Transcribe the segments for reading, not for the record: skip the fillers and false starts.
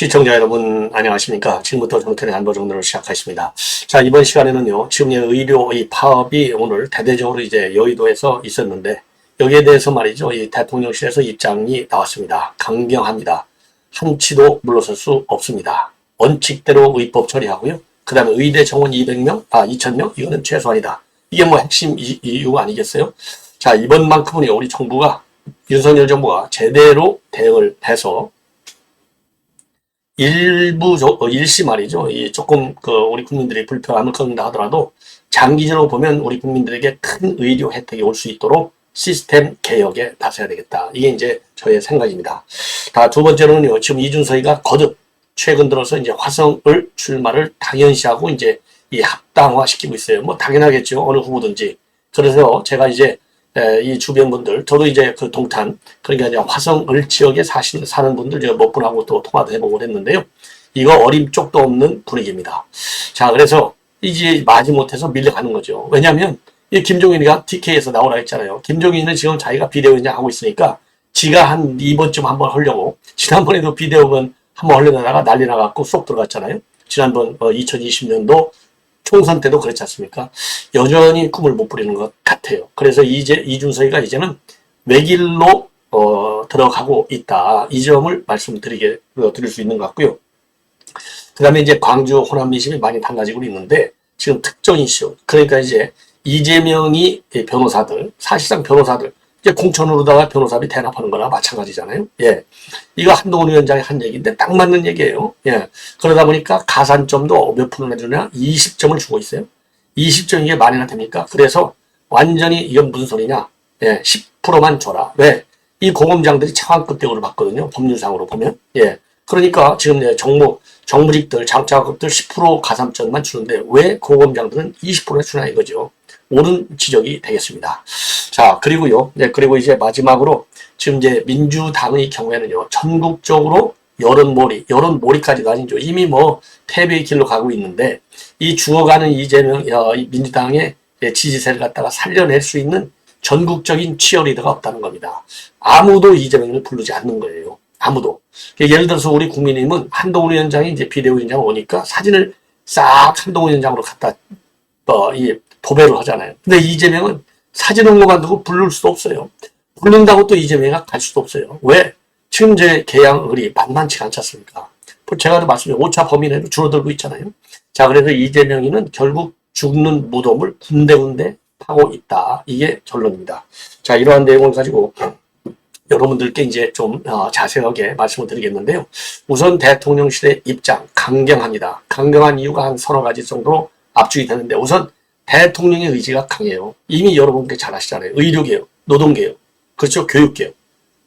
시청자 여러분 안녕하십니까. 지금부터 정태의 안보정도를 시작하겠습니다. 자, 이번 시간에는요, 지금 의료 이 파업이 오늘 대대적으로 이제 여의도에서 있었는데, 여기에 대해서 말이죠, 이 대통령실에서 입장이 나왔습니다. 강경합니다. 한치도 물러설 수 없습니다. 원칙대로 의법 처리하고요. 그 다음에 의대 정원 2,000명? 이거는 최소한이다. 이게 뭐 핵심 이유 아니겠어요? 자, 이번만큼은요, 우리 정부가, 윤석열 정부가 제대로 대응을 해서 일시 말이죠. 조금 우리 국민들이 불편함을 겪는다 하더라도 장기적으로 보면 우리 국민들에게 큰 의료 혜택이 올 수 있도록 시스템 개혁에 나서야 되겠다. 이게 이제 저의 생각입니다. 두 번째로는요. 지금 이준석이가 거듭 최근 들어서 이제 화성을 출마를 당연시하고 이제 이 합당화시키고 있어요. 뭐 당연하겠죠. 어느 후보든지. 그래서 제가 이제 이 주변 분들, 저도 이제 그 동탄, 그러니까 이제 화성을 지역에 사는 분들 제가 몇 분하고 또 통화도 해보고 그랬는데요. 이거 어림 쪽도 없는 분위기입니다. 자, 그래서 이제 마지못해서 밀려가는 거죠. 왜냐하면 이 김종인이가 TK에서 나오라 했잖아요. 김종인은 지금 자기가 비대위원장 하고 있으니까 지가 한 이번쯤 한번 하려고, 지난번에도 비대위원 한번 하려다가 난리 나갖고 쏙 들어갔잖아요. 지난번 2020년도 총선 때도 그렇지 않습니까? 여전히 꿈을 못 부리는 것 같아요. 그래서 이준석이가 이제는 외길로 들어가고 있다. 이 점을 드릴 수 있는 것 같고요. 그 다음에 이제 광주 호남 민심이 많이 달라지고 있는데 지금 특정 이슈, 그러니까 이제 이재명이 변호사들, 사실상 변호사들, 이제 공천으로다가 변호사비 대납하는 거나 마찬가지잖아요. 예. 이거 한동훈 위원장이 한 얘기인데 딱 맞는 얘기예요. 예. 그러다 보니까 가산점도 몇 프로나 주냐? 20점을 주고 있어요. 20점 이게 말이나 됩니까? 그래서 완전히 이건 무슨 소리냐? 예. 10%만 줘라. 왜? 이 고검장들이 차관급 대우를 받거든요. 법률상으로 보면. 예. 그러니까 지금 정무직들, 장차관급들 10% 가산점만 주는데 왜 고검장들은 20%나 주나 이거죠. 옳은 지적이 되겠습니다. 자, 그리고요. 네, 그리고 이제 마지막으로 지금 이제 민주당의 경우에는요. 전국적으로 여론몰이까지도 아니죠. 이미 뭐 패배의 길로 가고 있는데 이 죽어가는 이재명, 민주당의 지지세를 갖다가 살려낼 수 있는 전국적인 치어리더가 없다는 겁니다. 아무도 이재명을 부르지 않는 거예요. 아무도. 예를 들어서 우리 국민의힘은 한동훈 위원장이 이제 비대위원장 오니까 사진을 싹 한동훈 위원장으로 갖다 도배를 하잖아요. 근데 이재명은 사진 홍보만 두고 부를 수도 없어요. 부른다고 또 이재명이 갈 수도 없어요. 왜? 지금 제 개항을이 만만치가 않지 않습니까? 제가 말씀드린 5차 범위 내로 줄어들고 있잖아요. 자, 그래서 이재명이는 결국 죽는 무덤을 군데군데 파고 있다. 이게 결론입니다. 자, 이러한 내용을 가지고 여러분들께 이제 좀 자세하게 말씀을 드리겠는데요. 우선 대통령실의 입장 강경합니다. 강경한 이유가 한 서너 가지 정도로 압축이 되는데 우선 대통령의 의지가 강해요. 이미 여러분께 잘 아시잖아요. 의료개혁, 노동개혁, 그렇죠? 교육개혁.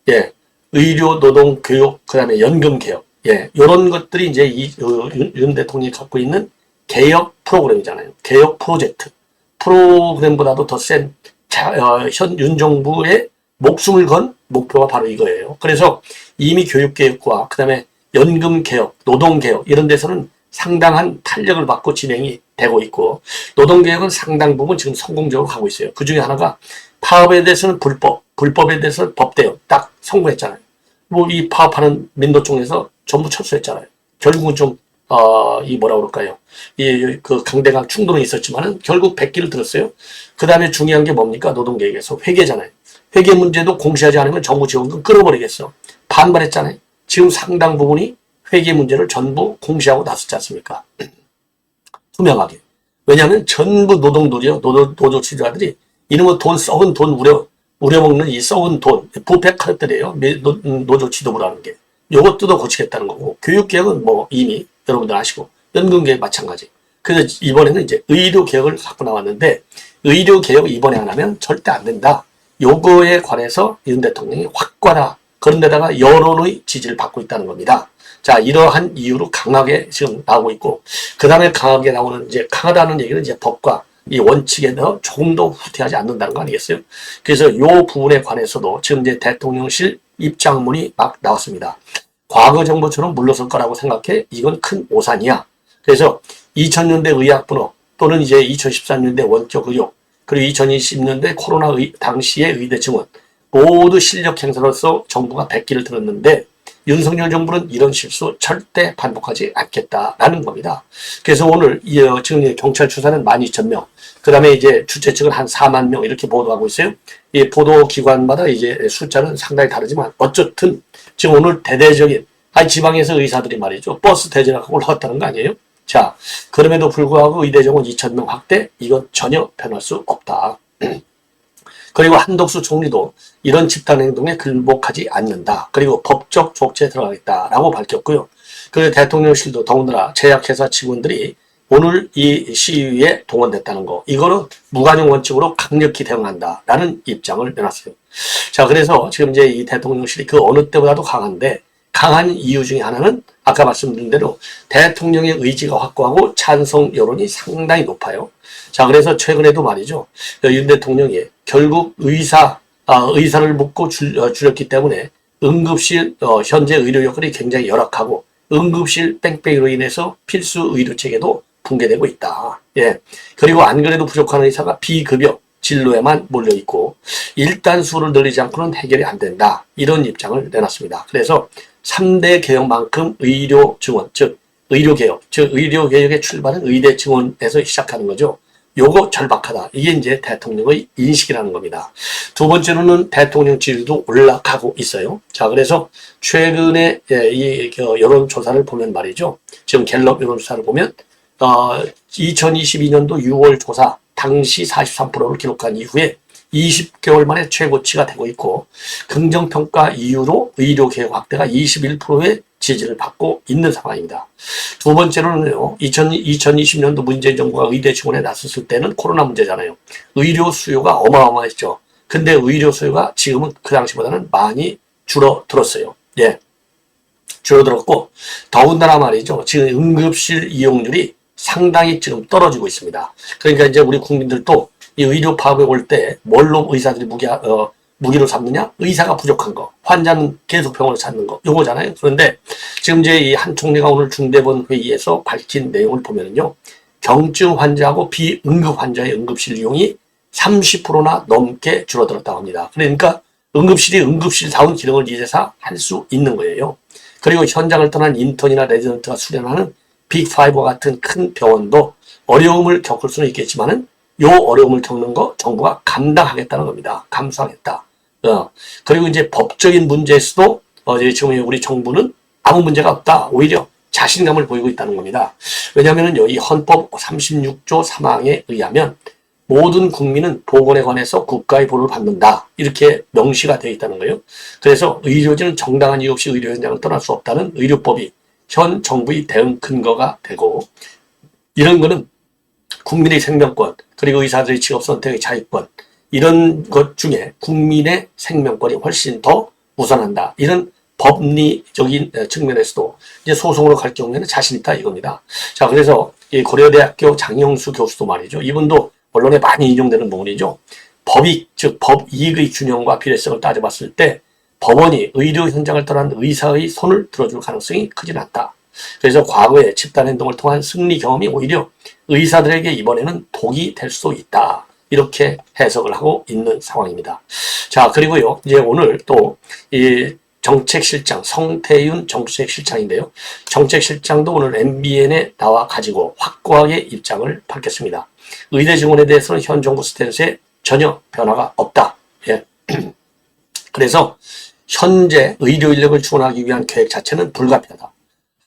예. 의료, 노동, 교육, 그 다음에 연금개혁. 예. 이런 것들이 이제 윤 대통령이 갖고 있는 개혁 프로그램이잖아요. 개혁 프로젝트. 프로그램보다도 더 센, 현 윤 정부의 목숨을 건 목표가 바로 이거예요. 그래서 이미 교육개혁과 그 다음에 연금개혁, 노동개혁, 이런 데서는 상당한 탄력을 받고 진행이 되고 있고 노동개혁은 상당 부분 지금 성공적으로 가고 있어요. 그 중에 하나가 파업에 대해서는 불법에 대해서 법대요. 딱 선고했잖아요. 뭐 이 파업하는 민노총에서 전부 철수했잖아요. 결국은 좀 뭐라 그럴까요? 그 강대강 충돌은 있었지만은 결국 백기를 들었어요. 그 다음에 중요한 게 뭡니까? 노동개혁에서 회계잖아요. 회계 문제도 공시하지 않으면 정부 지원금 끌어버리겠어. 반발했잖아요. 지금 상당 부분이 회계 문제를 전부 공시하고 나섰지 않습니까? 투명하게. 왜냐하면 전부 노조 취조자들이 이놈의 썩은 돈 우려먹는 이 썩은 돈, 부패 카르텔이에요. 노조 지도부라는 게. 요것도 고치겠다는 거고. 교육개혁은 뭐 이미 여러분들 아시고, 연금개혁 마찬가지. 그래서 이번에는 이제 의료개혁을 갖고 나왔는데, 의료개혁 이번에 안 하면 절대 안 된다. 요거에 관해서 윤 대통령이 확고하다. 그런 데다가 여론의 지지를 받고 있다는 겁니다. 자, 이러한 이유로 강하게 지금 나오고 있고, 그 다음에 강하게 나오는, 이제 강하다는 얘기는 이제 법과 이 원칙에 더 조금 더 후퇴하지 않는다는 거 아니겠어요? 그래서 요 부분에 관해서도 지금 이제 대통령실 입장문이 막 나왔습니다. 과거 정부처럼 물러설 거라고 생각해? 이건 큰 오산이야. 그래서 2000년대 의학분업 또는 이제 2013년대 원격 의료, 그리고 2020년대 코로나 당시의 의대 증원, 모두 실력 행사로서 정부가 백기를 들었는데 윤석열 정부는 이런 실수 절대 반복하지 않겠다라는 겁니다. 그래서 오늘 지금 경찰 추사는 12,000명, 그 다음에 이제 주최 측은 한 4만 명 이렇게 보도하고 있어요. 이 보도 기관마다 이제 숫자는 상당히 다르지만 어쨌든 지금 오늘 대대적인 지방에서 의사들이 말이죠. 버스 대전하고 올라왔다는 거 아니에요? 자, 그럼에도 불구하고 의대 정원 2,000명 확대, 이건 전혀 변할 수 없다. 그리고 한덕수 총리도 이런 집단 행동에 굴복하지 않는다. 그리고 법적 조치에 들어가겠다라고 밝혔고요. 그리고 대통령실도 더군다나 제약회사 직원들이 오늘 이 시위에 동원됐다는 거, 이거는 무관용 원칙으로 강력히 대응한다라는 입장을 내놨어요. 자, 그래서 지금 이제 이 대통령실이 그 어느 때보다도 강한데, 강한 이유 중에 하나는 아까 말씀드린 대로 대통령의 의지가 확고하고 찬성 여론이 상당히 높아요. 자, 그래서 최근에도 말이죠. 윤 대통령이 결국 의사를 묻고 줄였기 때문에 응급실 현재 의료 여건이 굉장히 열악하고 응급실 뺑뺑이로 인해서 필수 의료 체계도 붕괴되고 있다. 예. 그리고 안 그래도 부족한 의사가 비급여 진로에만 몰려있고 일단 수를 늘리지 않고는 해결이 안 된다. 이런 입장을 내놨습니다. 그래서 3대 개혁만큼 의료 증원, 즉 의료개혁, 즉 의료개혁의 출발은 의대 증원에서 시작하는 거죠. 요거 절박하다. 이게 이제 대통령의 인식이라는 겁니다. 두 번째로는 대통령 지지도 올라가고 있어요. 자, 그래서 최근에 이 여론조사를 보면 말이죠. 지금 갤럽 여론조사를 보면 2022년도 6월 조사 당시 43%를 기록한 이후에 20개월 만에 최고치가 되고 있고 긍정평가 이후로 의료개혁 확대가 21%의 지지를 받고 있는 상황입니다. 두 번째로는요. 2020년도 문재인 정부가 의대 증원에 나섰을 때는 코로나 문제잖아요. 의료 수요가 어마어마했죠. 근데 의료 수요가 지금은 그 당시보다는 많이 줄어들었어요. 예, 줄어들었고 더군다나 말이죠. 지금 응급실 이용률이 상당히 지금 떨어지고 있습니다. 그러니까 이제 우리 국민들도 이 의료 파업에 올 때 뭘로 의사들이 무기로 삼느냐? 의사가 부족한 거. 환자는 계속 병원을 찾는 거. 요거잖아요. 그런데 지금 이제 이 한 총리가 오늘 중대본 회의에서 밝힌 내용을 보면은요. 경증 환자하고 비응급 환자의 응급실 이용이 30%나 넘게 줄어들었다고 합니다. 그러니까 응급실이 응급실다운 기능을 이제서 할 수 있는 거예요. 그리고 현장을 떠난 인턴이나 레지던트가 수련하는 빅5와 같은 큰 병원도 어려움을 겪을 수는 있겠지만은 요 어려움을 겪는 거 정부가 감당하겠다는 겁니다. 감수하겠다. 그리고 이제 법적인 문제에서도 지금 우리 정부는 아무 문제가 없다. 오히려 자신감을 보이고 있다는 겁니다. 왜냐하면 이 헌법 36조 3항에 의하면 모든 국민은 보건에 관해서 국가의 보호를 받는다. 이렇게 명시가 되어 있다는 거예요. 그래서 의료진은 정당한 이유 없이 의료 현장을 떠날 수 없다는 의료법이 현 정부의 대응 근거가 되고 이런 거는 국민의 생명권 그리고 의사들의 직업 선택의 자유권 이런 것 중에 국민의 생명권이 훨씬 더 우선한다. 이런 법리적인 측면에서도 이제 소송으로 갈 경우에는 자신 있다 이겁니다. 자, 그래서 이 고려대학교 장영수 교수도 말이죠. 이분도 언론에 많이 인용되는 부분이죠. 법익, 즉 법이익의 균형과 비례성을 따져봤을 때 법원이 의료 현장을 떠난 의사의 손을 들어줄 가능성이 크진 않다. 그래서 과거의 집단행동을 통한 승리 경험이 오히려 의사들에게 이번에는 독이 될 수도 있다. 이렇게 해석을 하고 있는 상황입니다. 자, 그리고요, 이제 오늘 또 이 정책실장, 성태윤 정책실장인데요. 정책실장도 오늘 MBN에 나와 가지고 확고하게 입장을 밝혔습니다. 의대 증원에 대해서는 현 정부 스탠스에 전혀 변화가 없다. 예. 그래서 현재 의료 인력을 지원하기 위한 계획 자체는 불가피하다.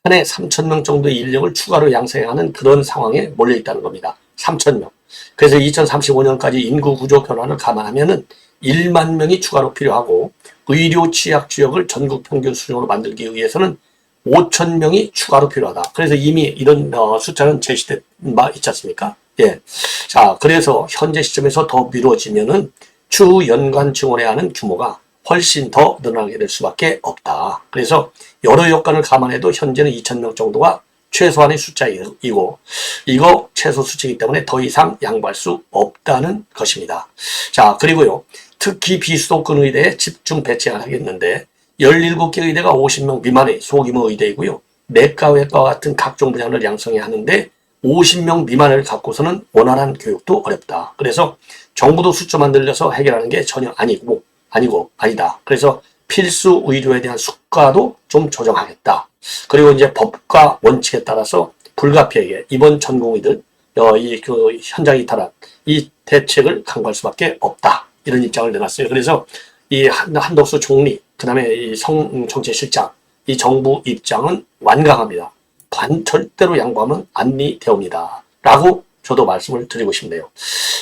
한 해 3,000명 정도의 인력을 추가로 양성하는 그런 상황에 몰려있다는 겁니다. 3,000명. 그래서 2035년까지 인구 구조 변화를 감안하면은 1만 명이 추가로 필요하고 의료 취약 지역을 전국 평균 수준으로 만들기 위해서는 5,000명이 추가로 필요하다. 그래서 이미 이런 숫자는 제시된 바 있지 않습니까? 예. 자, 그래서 현재 시점에서 더 미뤄지면은 추후 연간 증원해야 하는 규모가 훨씬 더 늘어나게 될 수밖에 없다. 그래서 여러 여건을 감안해도 현재는 2,000명 정도가 최소한의 숫자이고 이거 최소 수치이기 때문에 더 이상 양보할 수 없다는 것입니다. 자, 그리고요. 특히 비수도권 의대에 집중 배치를 하겠는데 17개 의대가 50명 미만의 소규모 의대이고요. 내과, 외과와 같은 각종 분야를 양성해야 하는데 50명 미만을 갖고서는 원활한 교육도 어렵다. 그래서 정부도 숫자만 늘려서 해결하는 게 전혀 아니다. 그래서 필수 의료에 대한 수가도 좀 조정하겠다. 그리고 이제 법과 원칙에 따라서 불가피하게 이번 전공의들 그 현장 이탈한 이 대책을 강구할 수밖에 없다. 이런 입장을 내놨어요. 그래서 이 한덕수 총리, 그 다음에 이 정책실장, 이 정부 입장은 완강합니다. 절대로 양보하면 안리되옵니다. 라고 저도 말씀을 드리고 싶네요.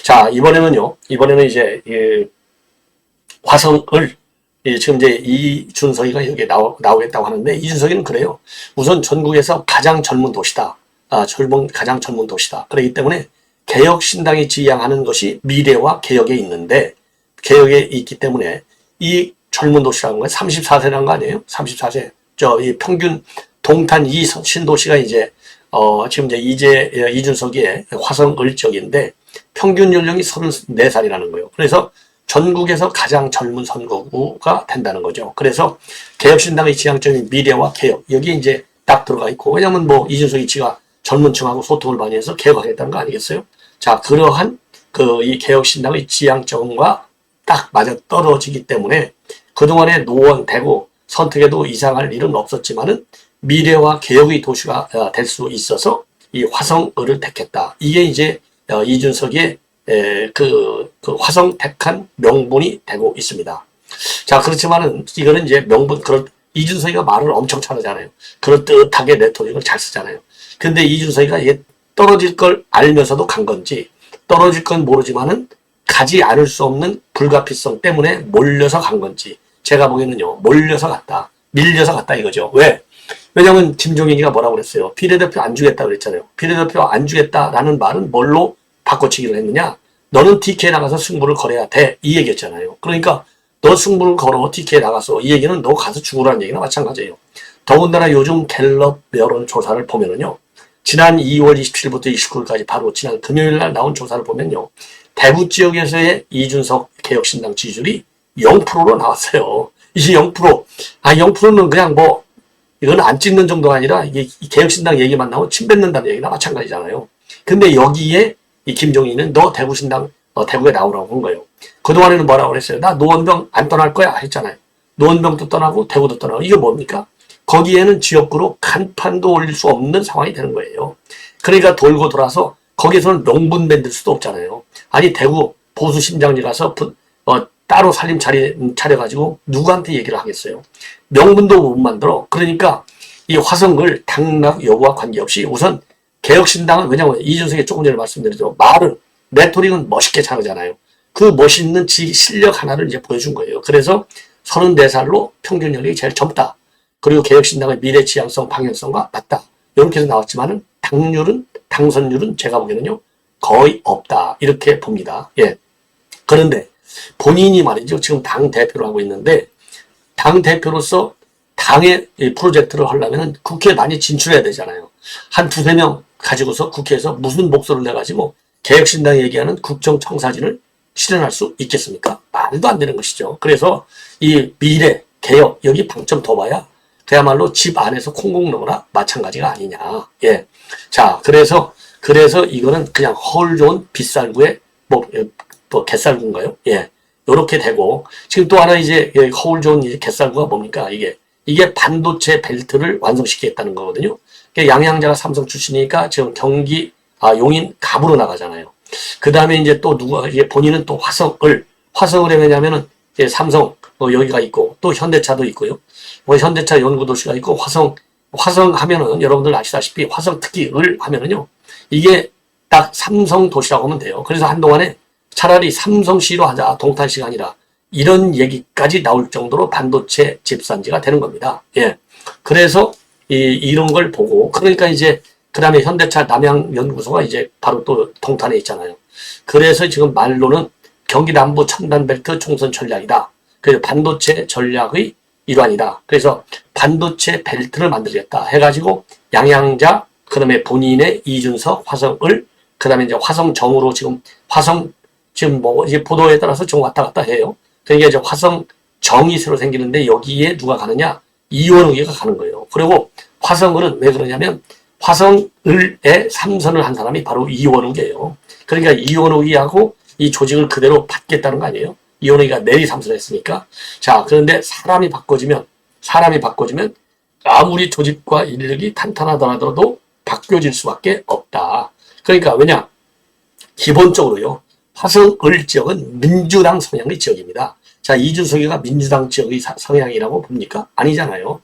자, 이번에는 이제 화성을 지금 이제 이준석이가 여기 나오겠다고 하는데, 이준석이는 그래요. 우선 전국에서 가장 젊은 도시다. 가장 젊은 도시다. 그렇기 때문에 개혁신당이 지향하는 것이 미래와 개혁에 있는데, 개혁에 있기 때문에 이 젊은 도시라는 건 34세라는 거 아니에요? 34세. 이 평균 동탄 이 신도시가 이제 지금 이제 이준석의 화성을 지역인데 평균 연령이 34살이라는 거예요. 그래서 전국에서 가장 젊은 선거구가 된다는 거죠. 그래서 개혁신당의 지향점인 미래와 개혁, 여기 이제 딱 들어가 있고, 왜냐면 이준석이 지가 젊은 층하고 소통을 많이 해서 개혁하겠다는 거 아니겠어요? 자, 그러한 이 개혁신당의 지향점과 딱 맞아 떨어지기 때문에 그동안의 노원, 대구, 선택에도 이상할 일은 없었지만은 미래와 개혁의 도시가 될 수 있어서 이 화성을을 택했다. 이게 이제 이준석의 그 화성 택한 명분이 되고 있습니다. 자, 그렇지만은 이거는 이제 이준석이가 말을 엄청 잘하잖아요. 그럴듯하게 레토릭을 잘 쓰잖아요. 근데 이준석이가 이게 떨어질 걸 알면서도 간 건지, 떨어질 건 모르지만은 가지 않을 수 없는 불가피성 때문에 몰려서 간 건지, 제가 보기에는요, 몰려서 갔다. 밀려서 갔다 이거죠. 왜? 왜냐면 김종인이가 뭐라고 그랬어요? 비례대표 안 주겠다 그랬잖아요. 비례대표 안 주겠다라는 말은 뭘로 바꿔치기를 했느냐? 너는 TK에 나가서 승부를 걸어야 돼. 이 얘기였잖아요. 그러니까 너 승부를 걸어 TK에 나가서, 이 얘기는 너 가서 죽으라는 얘기나 마찬가지예요. 더군다나 요즘 갤럽 여론조사를 보면은요, 지난 2월 27일부터 29일까지 바로 지난 금요일 날 나온 조사를 보면요, 대구 지역에서의 이준석 개혁신당 지지율이 0%로 나왔어요. 이게 0%. 0%는 그냥 이건 안 찍는 정도가 아니라 이게 개혁신당 얘기만 나오면 침 뱉는다는 얘기나 마찬가지잖아요. 근데 여기에 이 김종인은 너 대구신당, 대구에 나오라고 한 거예요. 그동안에는 뭐라고 그랬어요? 나 노원병 안 떠날 거야 했잖아요. 노원병도 떠나고 대구도 떠나고. 이게 뭡니까? 거기에는 지역구로 간판도 올릴 수 없는 상황이 되는 거예요. 그러니까 돌고 돌아서 거기에서는 명분 만들 수도 없잖아요. 아니, 대구 보수 심장지 가서 따로 살림 차려가지고 누구한테 얘기를 하겠어요? 명분도 못 만들어. 그러니까 이 화성을 당락 여부와 관계없이 우선 개혁신당은, 왜냐하면 이준석이 조금 전에 말씀드렸죠. 레토릭은 멋있게 잘하잖아요. 그 멋있는 실력 하나를 이제 보여준 거예요. 그래서 34살로 평균 연령이 제일 젊다. 그리고 개혁신당의 미래 지향성, 방향성과 맞다. 이렇게 해서 나왔지만은 당선율은 제가 보기에는요, 거의 없다. 이렇게 봅니다. 예. 그런데 본인이 말이죠. 지금 당 대표를 하고 있는데, 당 대표로서 당의 프로젝트를 하려면 국회에 많이 진출해야 되잖아요. 한 두세 명 가지고서 국회에서 무슨 목소리를 내가지고 개혁신당이 얘기하는 국정청사진을 실현할 수 있겠습니까? 말도 안 되는 것이죠. 그래서 이 미래, 개혁, 여기 방점 둬봐야 그야말로 집 안에서 콩국 넣으나 마찬가지가 아니냐. 예. 자, 그래서 이거는 그냥 허울 좋은 빗살구의 갯살구인가요? 예. 요렇게 되고, 지금 또 하나 이제 허울 좋은 갯살구가 뭡니까? 이게 반도체 벨트를 완성시키겠다는 거거든요. 양양자가 삼성 출신이니까 지금 경기, 용인 갑으로 나가잖아요. 그 다음에 이제 또 본인은 또 화성을 해냐면은 이제 삼성, 여기가 있고, 또 현대차도 있고요. 현대차 연구도시가 있고, 화성 하면은 여러분들 아시다시피 화성 특히 하면은요, 이게 딱 삼성 도시라고 하면 돼요. 그래서 한동안에 차라리 삼성시로 하자, 동탄시가 아니라, 이런 얘기까지 나올 정도로 반도체 집산지가 되는 겁니다. 예. 그래서 이런 걸 보고, 그러니까 이제 그 다음에 현대차 남양연구소가 이제 바로 또 동탄에 있잖아요. 그래서 지금 말로는 경기 남부 첨단벨트 총선 전략이다. 그래서 반도체 전략의 일환이다. 그래서 반도체 벨트를 만들겠다 해가지고 양양자, 그 다음에 본인의 이준석, 화성을, 그 다음에 이제 화성정으로 지금 이제 보도에 따라서 좀 왔다 갔다 해요. 그러니까 이제 화성정이 새로 생기는데 여기에 누가 가느냐? 이원욱이가 가는 거예요. 그리고 화성을은 왜 그러냐면 화성을에 3선을 한 사람이 바로 이원욱이에요. 그러니까 이원욱이하고 이 조직을 그대로 받겠다는 거 아니에요? 이원우기가 내리삼선을 했으니까. 자, 그런데 사람이 바꿔지면 아무리 조직과 인력이 탄탄하더라도 바뀌어질 수밖에 없다. 그러니까 왜냐? 기본적으로요. 화성을 지역은 민주당 성향의 지역입니다. 자, 이준석이가 민주당 지역의 성향이라고 봅니까? 아니잖아요.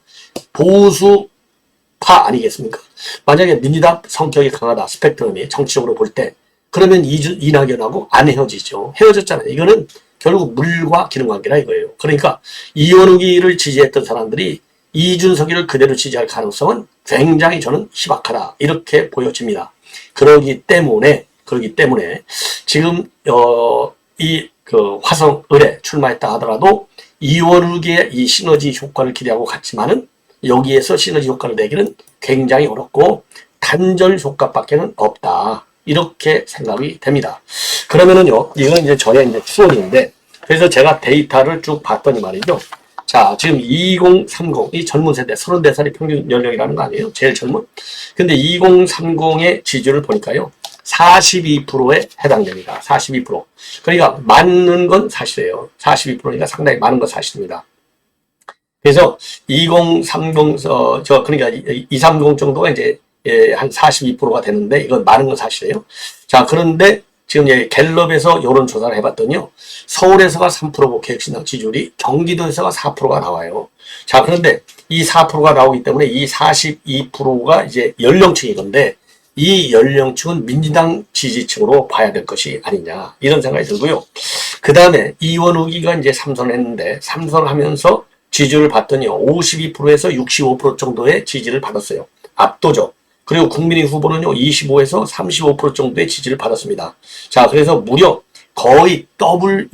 보수파 아니겠습니까? 만약에 민주당 성격이 강하다, 스펙트럼이 정치적으로 볼 때, 그러면 이낙연하고 안 헤어지죠. 헤어졌잖아요. 이거는 결국 물과 기름 관계라 이거예요. 그러니까 이원욱이를 지지했던 사람들이 이준석이를 그대로 지지할 가능성은 굉장히 저는 희박하다. 이렇게 보여집니다. 그러기 때문에 지금 화성을에 출마했다 하더라도 이원욱의 이 시너지 효과를 기대하고 갔지만은 여기에서 시너지 효과를 내기는 굉장히 어렵고 단절 효과밖에는 없다. 이렇게 생각이 됩니다. 그러면은요, 이건 이제 저의 이제 추론인데, 그래서 제가 데이터를 쭉 봤더니 말이죠. 자, 지금 2030, 이 젊은 세대, 34살이 평균 연령이라는 거 아니에요? 제일 젊은? 근데 2030의 지지율을 보니까요, 42%에 해당됩니다. 42%. 그러니까 맞는 건 사실이에요. 42%니까 상당히 많은 건 사실입니다. 그래서 2030, 그러니까 230 정도가 이제 한 42%가 되는데 이건 많은 건 사실이에요. 자, 그런데 지금 갤럽에서 이런 조사를 해봤더니요. 서울에서가 3%고 개혁신당 지지율이 경기도에서가 4%가 나와요. 자, 그런데 이 4%가 나오기 때문에 이 42%가 이제 연령층이건데 이 연령층은 민주당 지지층으로 봐야 될 것이 아니냐 이런 생각이 들고요. 그 다음에 이원욱이가 이제 삼선했는데 삼선하면서 지지율을 봤더니요. 52%에서 65% 정도의 지지를 받았어요. 압도적. 그리고 국민의 후보는요. 25에서 35% 정도의 지지를 받았습니다. 자, 그래서 무려 거의 더블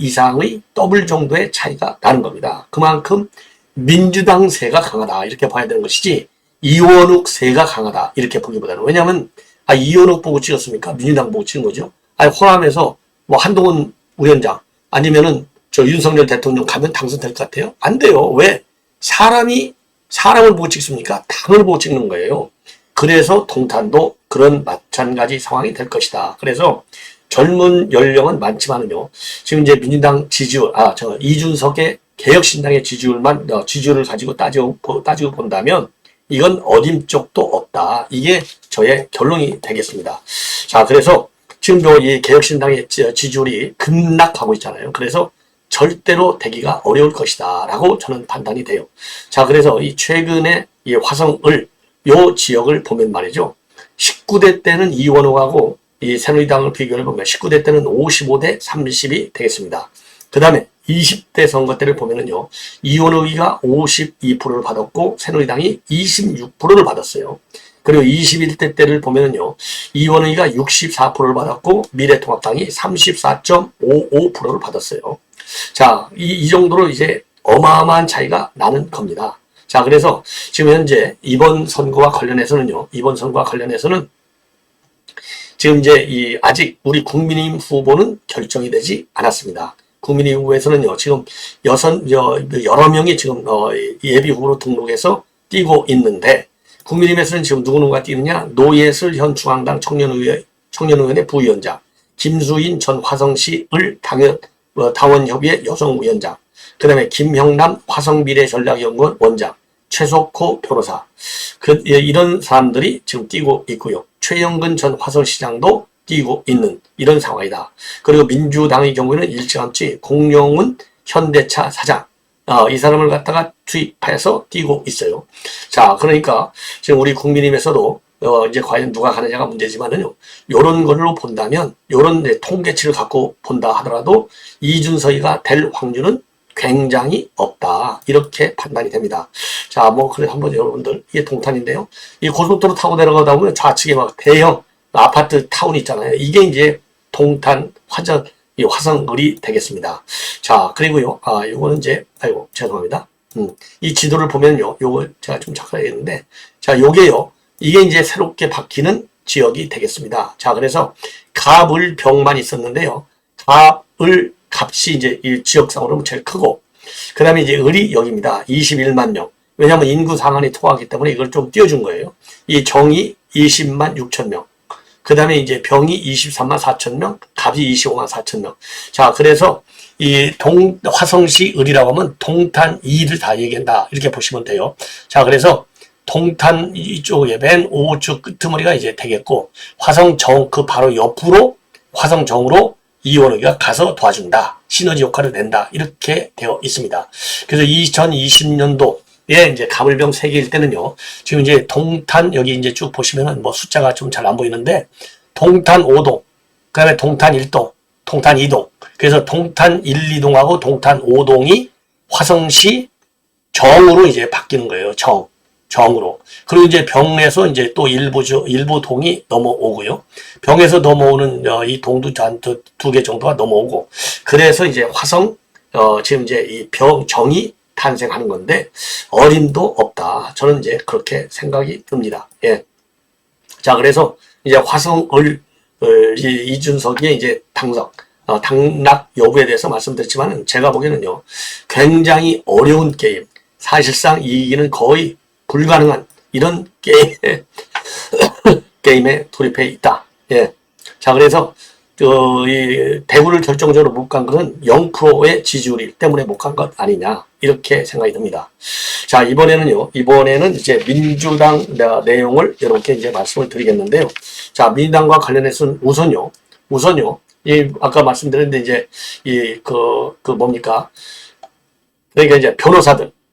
정도의 차이가 나는 겁니다. 그만큼 민주당 세가 강하다 이렇게 봐야 되는 것이지 이원욱 세가 강하다 이렇게 보기보다는. 왜냐하면 이원욱 보고 찍었습니까? 민주당 보고 찍은 거죠. 호남에서 뭐 한동훈 위원장 아니면은 저 윤석열 대통령 가면 당선될 것 같아요? 안 돼요. 왜? 사람을 보고 찍습니까? 당을 보고 찍는 거예요. 그래서 통탄도 그런 마찬가지 상황이 될 것이다. 그래서 젊은 연령은 많지만은요. 지금 이제 민주당 지지율, 이준석의 개혁신당의 지지율을 가지고 따지고 본다면 이건 어림쪽도 없다. 이게 저의 결론이 되겠습니다. 자, 그래서 지금 이 개혁신당의 지지율이 급락하고 있잖아요. 그래서 절대로 되기가 어려울 것이다. 라고 저는 판단이 돼요. 자, 그래서 이 최근에 이 화성을 요 지역을 보면 말이죠. 19대 때는 이원욱하고 이 새누리당을 비교해 보면 19대 때는 55대 30이 되겠습니다. 그 다음에 20대 선거 때를 보면은요. 이원욱이가 52%를 받았고 새누리당이 26%를 받았어요. 그리고 21대 때를 보면은요. 이원욱이가 64%를 받았고 미래통합당이 34.55%를 받았어요. 자, 이 정도로 이제 어마어마한 차이가 나는 겁니다. 자, 그래서 지금 현재 이번 선거와 관련해서는 지금 이제 아직 우리 국민의힘 후보는 결정이 되지 않았습니다. 국민의힘 후보에서는요, 지금 여러 명이 지금 예비 후보로 등록해서 뛰고 있는데, 국민의힘에서는 지금 누구누가 뛰느냐? 노예슬 현 중앙당 청년의원의 부위원장, 김수인 전 화성시을 당원협의회 여성위원장, 그 다음에 김형남 화성미래전략연구원 원장, 최석호 변호사, 이런 사람들이 지금 뛰고 있고요. 최영근 전 화성시장도 뛰고 있는 이런 상황이다. 그리고 민주당의 경우에는 일찌감치 공영훈 현대차 사장, 이 사람을 갖다가 투입해서 뛰고 있어요. 자, 그러니까 지금 우리 국민의힘에서도 이제 과연 누가 가느냐가 문제지만은요. 요런 걸로 본다면, 요런 통계치를 갖고 본다 하더라도 이준석이가 될 확률은 굉장히 없다. 이렇게 판단이 됩니다. 자, 그래 한번 여러분들, 이게 동탄인데요. 이 고속도로 타고 내려가다 보면 좌측에 막 대형 아파트 타운 있잖아요. 이게 이제 동탄 화성을이 되겠습니다. 자, 그리고요. 요거는 이제, 죄송합니다. 이 지도를 보면요. 요거 제가 좀 작성했는데, 자, 요게요. 이게 이제 새롭게 바뀌는 지역이 되겠습니다. 자, 그래서 갑을병만 있었는데요. 값이 이제 이 지역상으로 제일 크고, 그 다음에 이제 을이 여기입니다. 21만 명. 왜냐하면 인구 상한이 통하기 때문에 이걸 좀 띄워준 거예요. 이 정이 20만 6천 명. 그 다음에 이제 병이 23만 4천 명, 갑이 25만 4천 명. 자, 그래서 이 화성시 을이라고 하면 동탄 2를 다 얘기한다. 이렇게 보시면 돼요. 자, 그래서 동탄 이쪽에 맨 오쪽 끄트머리가 이제 되겠고, 화성정 그 바로 옆으로 화성정으로 이원호기가 가서 도와준다. 시너지 효과를 낸다. 이렇게 되어 있습니다. 그래서 2020년도에 이제 가물병 3개일 때는요, 지금 이제 동탄 여기 이제 쭉 보시면은 뭐 숫자가 좀 잘 안 보이는데, 동탄 5동, 그 다음에 동탄 1동, 동탄 2동. 그래서 동탄 1, 2동하고 동탄 5동이 화성시 정으로 이제 바뀌는 거예요. 정으로. 그리고 이제 병에서 이제 또 일부 동이 넘어오고요. 병에서 넘어오는 이 동도 두 개 정도가 넘어오고. 그래서 이제 화성, 지금 이제 이 정이 탄생하는 건데, 어림도 없다. 저는 이제 그렇게 생각이 듭니다. 예. 자, 그래서 이제 화성을, 이준석의 이제 당락 여부에 대해서 말씀드렸지만, 제가 보기에는요, 굉장히 어려운 게임, 사실상 이기는 거의 불가능한 이런 게임에 돌입해 있다. 예. 자, 그래서, 이 대구를 결정적으로 못 간 것은 0%의 지지율 때문에 못 간 것 아니냐. 이렇게 생각이 듭니다. 자, 이번에는 이제 민주당 내용을 여러분께 이제 말씀을 드리겠는데요. 자, 민주당과 관련해서는 우선요, 아까 말씀드렸는데 이제, 뭡니까. 그러니까 이제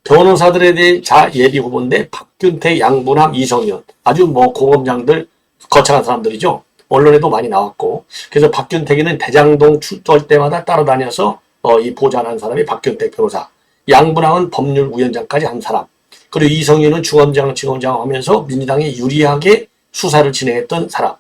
변호사들에 대해 예비 후보인데 박균택, 양분함, 이성윤 아주 뭐 고검장들 거창한 사람들이죠. 언론에도 많이 나왔고 그래서 박균택이는 대장동 출두할 때마다 따라다녀서 이 보좌한 사람이 박균택 변호사, 양분함은 법률위원장까지 한 사람, 그리고 이성윤은 중검장 하면서 민주당이 유리하게 수사를 진행했던 사람.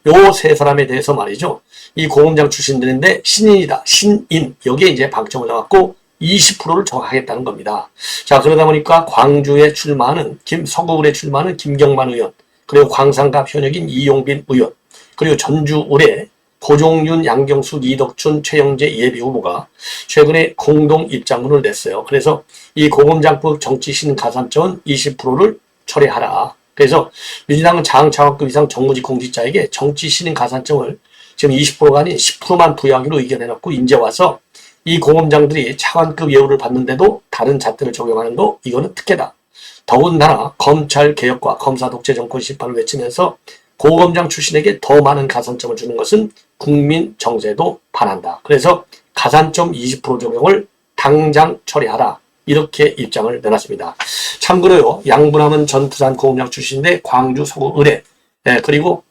요 세 사람에 대해서 말이죠. 이 고검장 출신들인데 신인이다. 신인. 여기에 이제 방점을 잡았고 20%를 정하겠다는 겁니다. 자, 그러다 보니까 광주에 출마하는 서구을에 출마하는 김경만 의원, 그리고 광산갑 현역인 이용빈 의원, 그리고 전주을에 고종윤, 양경수, 이덕춘, 최영재 예비 후보가 최근에 공동 입장문을 냈어요. 그래서 이 고검장급 정치신 가산점은 20%를 철회하라. 그래서 민주당은 장차관급 이상 정무직 공직자에게 정치신인 가산점을 지금 20%가 아닌 10%만 부여하기로 의견해놓고 이제 와서 이 고검장들이 차관급 예우를 받는데도 다른 잣대를 적용하는 거, 이거는 특혜다. 더군다나 검찰 개혁과 검사 독재 정권 심판을 외치면서 고검장 출신에게 더 많은 가산점을 주는 것은 국민 정세도 반한다. 그래서 가산점 20% 적용을 당장 처리하라. 이렇게 입장을 내놨습니다. 참고로요, 양분함은 전 부산 고검장 출신인데 광주 서구을에, 그리고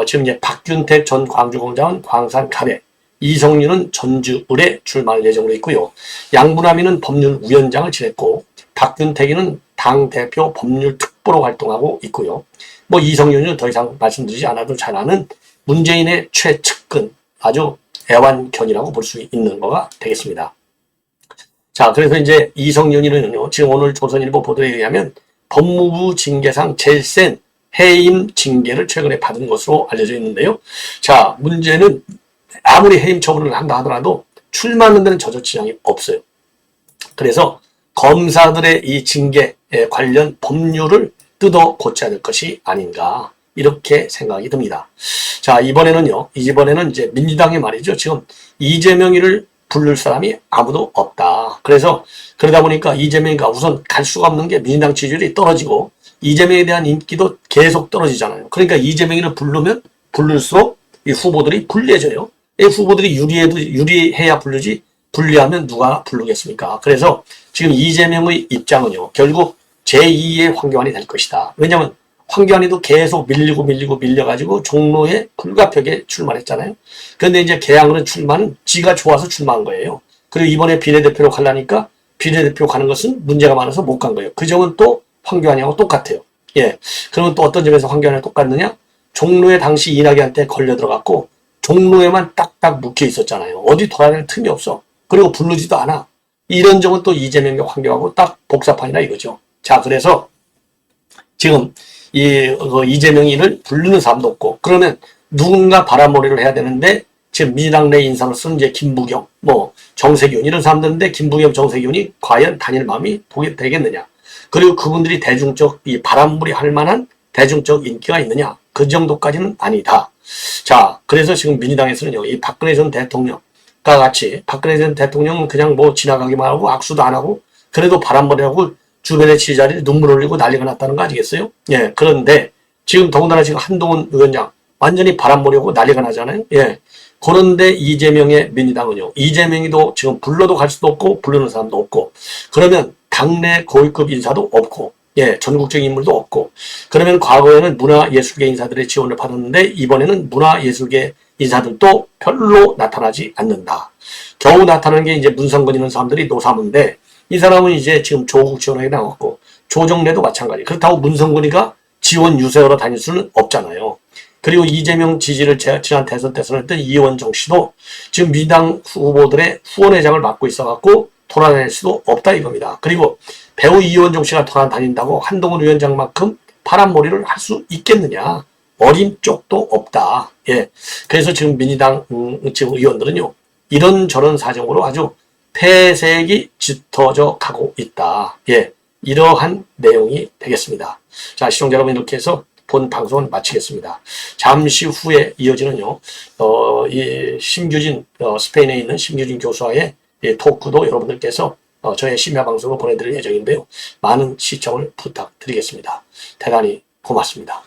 지금 이제 박균택 전 광주고검장은 광산 갑에, 이성윤은 전주을에 출마할 예정으로 있고요. 양분함이는 법률위원장을 지냈고 박균택이는 당대표 법률특보로 활동하고 있고요. 뭐 이성윤은 더 이상 말씀드리지 않아도 잘 아는 문재인의 최측근, 아주 애완견이라고 볼 수 있는 거가 되겠습니다. 자, 그래서 이제 이성윤이는요, 지금 오늘 조선일보 보도에 의하면 법무부 징계상 제일 센 해임 징계를 최근에 받은 것으로 알려져 있는데요. 자, 문제는 아무리 해임 처분을 한다 하더라도 출마하는 데는 저조 지장이 없어요. 그래서 검사들의 이 징계에 관련 법률을 뜯어 고쳐야 될 것이 아닌가, 이렇게 생각이 듭니다. 자, 이번에는 이제 민주당이 말이죠. 지금 이재명이를 부를 사람이 아무도 없다. 그래서 그러다 보니까 이재명이가 우선 갈 수가 없는 게 민주당 지지율이 떨어지고 이재명에 대한 인기도 계속 떨어지잖아요. 그러니까 이재명이를 부르면 부를수록 이 후보들이 불리해져요. 이 후보들이 유리해야 부르지, 불리하면 누가 부르겠습니까? 그래서 지금 이재명의 입장은요, 결국 제2의 황교안이 될 것이다. 왜냐하면 황교안이도 계속 밀려가지고 종로에 불가피하게 출마를 했잖아요. 그런데 이제 개항으로 출마는 지가 좋아서 출마한 거예요. 그리고 이번에 비례대표로 가려니까 비례대표 가는 것은 문제가 많아서 못 간 거예요. 그 점은 또 황교안이하고 똑같아요. 예. 그러면 또 어떤 점에서 황교안이랑 똑같느냐? 종로에 당시 이낙연한테 걸려 들어갔고 종로에만 딱딱 묵혀 있었잖아요. 어디 돌아다닐 틈이 없어. 그리고 부르지도 않아. 이런 점은 또 이재명과 황교안하고 딱 복사판이다 이거죠. 자, 그래서 지금 이재명이를 부르는 사람도 없고, 그러면 누군가 바람몰이를 해야 되는데 지금 민주당 내 인사로서는 이제 김부겸, 정세균 이런 사람들인데 김부겸, 정세균이 과연 다닐 마음이 되겠느냐? 그리고 그분들이 대중적 바람몰이 할 만한 대중적 인기가 있느냐? 그 정도까지는 아니다. 자, 그래서 지금 민주당에서는요, 이 박근혜 전 대통령 같이 박근혜 전 대통령은 그냥 뭐 지나가기만 하고 악수도 안 하고 그래도 바람머리하고 주변의 지지자들이 눈물 흘리고 난리가 났다는 거 아니겠어요? 예, 그런데 지금 더군다나 지금 한동훈 위원장 완전히 바람머리하고 난리가 나잖아요. 예. 그런데 이재명의 민주당은요. 이재명이도 지금 불러도 갈 수도 없고 부르는 사람도 없고 그러면 당내 고위급 인사도 없고 예, 전국적인 인물도 없고 그러면 과거에는 문화예술계 인사들의 지원을 받았는데 이번에는 문화예술계 인사들도 별로 나타나지 않는다. 겨우 나타나는 게 이제 문성근 이런 사람들이 노사문데 이 사람은 이제 지금 조국 지원하게 나왔고 조정래도 마찬가지. 그렇다고 문성근이가 지원 유세하러 다닐 수는 없잖아요. 그리고 이재명 지지를 지난 대선 때선 했던 이원정 씨도 지금 민주당 후보들의 후원회장을 맡고 있어갖고 돌아다닐 수도 없다 이겁니다. 그리고 배우 이원정 씨가 돌아다닌다고 한동훈 위원장만큼 파란머리를 할 수 있겠느냐. 어린 쪽도 없다. 예. 그래서 지금 민주당 지금 의원들은요. 이런저런 사정으로 아주 폐색이 짙어져 가고 있다. 예. 이러한 내용이 되겠습니다. 자, 시청자 여러분 이렇게 해서 본 방송은 마치겠습니다. 잠시 후에 이어지는요, 이 심규진, 스페인에 있는 심규진 교수와의 토크도 여러분들께서 저의 심야 방송을 보내드릴 예정인데요. 많은 시청을 부탁드리겠습니다. 대단히 고맙습니다.